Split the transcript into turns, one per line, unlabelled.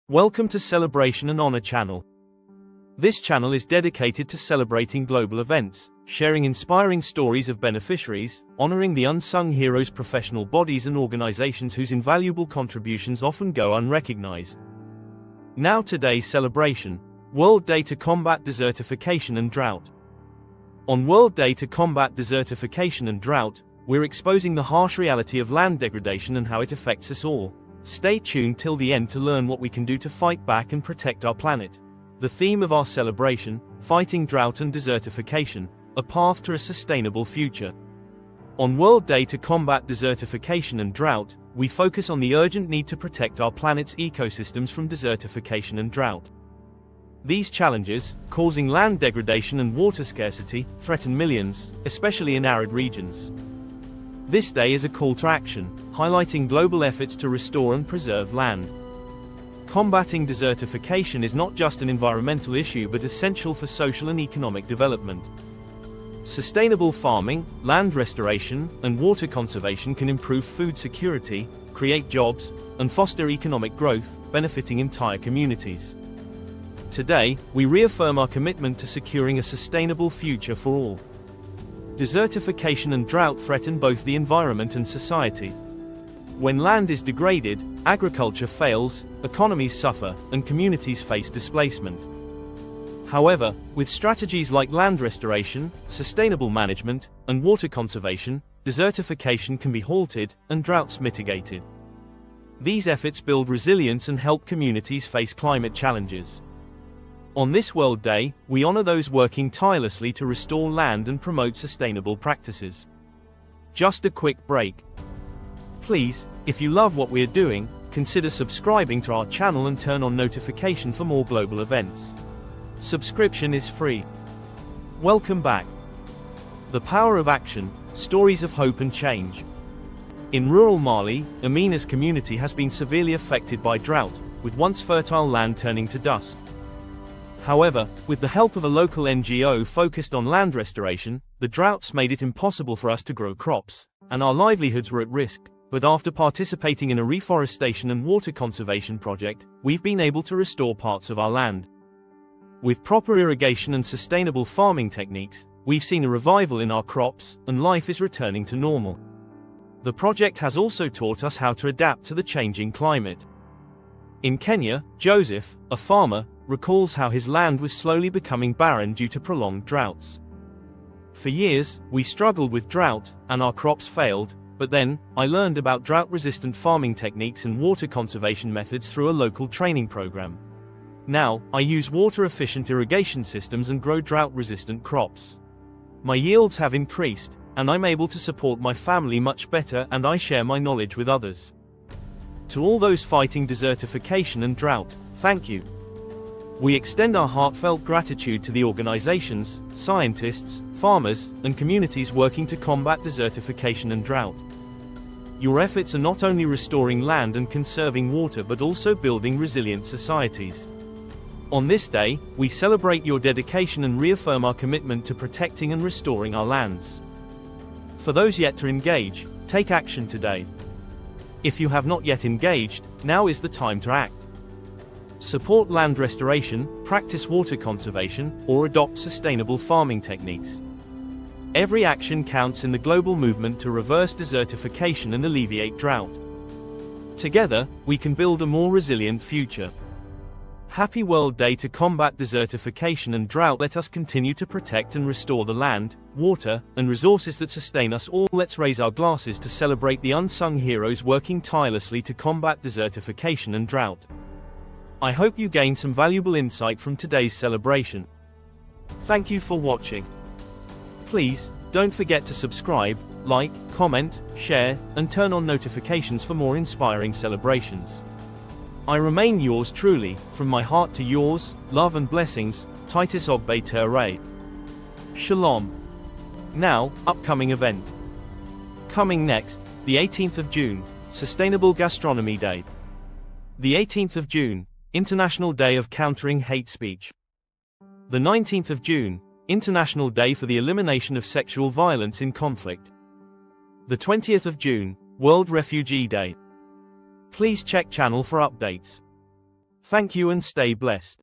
Welcome to Celebration and Honor channel. This channel is dedicated to celebrating global events, sharing inspiring stories of beneficiaries, honoring the unsung heroes, professional bodies and organizations whose invaluable contributions often go unrecognized. Now today's celebration, World Day to Combat Desertification and Drought. On World Day to Combat Desertification and Drought, we're exposing the harsh reality of land degradation and how it affects us all. Stay tuned till the end to learn what we can do to fight back and protect our planet. The theme of our celebration, Fighting Drought and Desertification, a path to a sustainable future. On World Day to Combat Desertification and Drought, we focus on the urgent need to protect our planet's ecosystems from desertification and drought. These challenges, causing land degradation and water scarcity, threaten millions, especially in arid regions. This day is a call to action, highlighting global efforts to restore and preserve land. Combating desertification is not just an environmental issue but essential for social and economic development. Sustainable farming, land restoration, and water conservation can improve food security, create jobs, and foster economic growth, benefiting entire communities. Today, we reaffirm our commitment to securing a sustainable future for all. Desertification and drought threaten both the environment and society. When land is degraded, agriculture fails, economies suffer, and communities face displacement. However, with strategies like land restoration, sustainable management, and water conservation, desertification can be halted and droughts mitigated. These efforts build resilience and help communities face climate challenges. On this World Day, we honor those working tirelessly to restore land and promote sustainable practices. Just a quick break. Please, if you love what we're doing, consider subscribing to our channel and turn on notification for more global events. Subscription is free. Welcome back. The power of action, stories of hope and change. In rural Mali, Amina's community has been severely affected by drought, with once fertile land turning to dust. However, with the help of a local NGO focused on land restoration, the droughts made it impossible for us to grow crops, and our livelihoods were at risk. But after participating in a reforestation and water conservation project, we've been able to restore parts of our land. With proper irrigation and sustainable farming techniques, we've seen a revival in our crops, and life is returning to normal. The project has also taught us how to adapt to the changing climate. In Kenya, Joseph, a farmer, recalls how his land was slowly becoming barren due to prolonged droughts. For years, we struggled with drought, and our crops failed, but then, I learned about drought-resistant farming techniques and water conservation methods through a local training program. Now, I use water-efficient irrigation systems and grow drought-resistant crops. My yields have increased, and I'm able to support my family much better, and I share my knowledge with others. To all those fighting desertification and drought, thank you. We extend our heartfelt gratitude to the organizations, scientists, farmers, and communities working to combat desertification and drought. Your efforts are not only restoring land and conserving water but also building resilient societies. On this day, we celebrate your dedication and reaffirm our commitment to protecting and restoring our lands. For those yet to engage, take action today. If you have not yet engaged, now is the time to act. Support land restoration, practice water conservation, or adopt sustainable farming techniques. Every action counts in the global movement to reverse desertification and alleviate drought. Together, we can build a more resilient future. Happy World Day to Combat Desertification and Drought. Let us continue to protect and restore the land, water, and resources that sustain us all. Let's raise our glasses to celebrate the unsung heroes working tirelessly to combat desertification and drought. I hope you gained some valuable insight from today's celebration. Thank you for watching. Please, don't forget to subscribe, like, comment, share, and turn on notifications for more inspiring celebrations. I remain yours truly, from my heart to yours, love and blessings, Titus Ogbe Tere. Shalom. Now, upcoming event. Coming next, the 18th of June, Sustainable Gastronomy Day. The 18th of June, International Day of Countering Hate Speech. The 19th of June, International Day for the Elimination of Sexual Violence in Conflict. The 20th of June, World Refugee Day. Please check channel for updates. Thank you and stay blessed.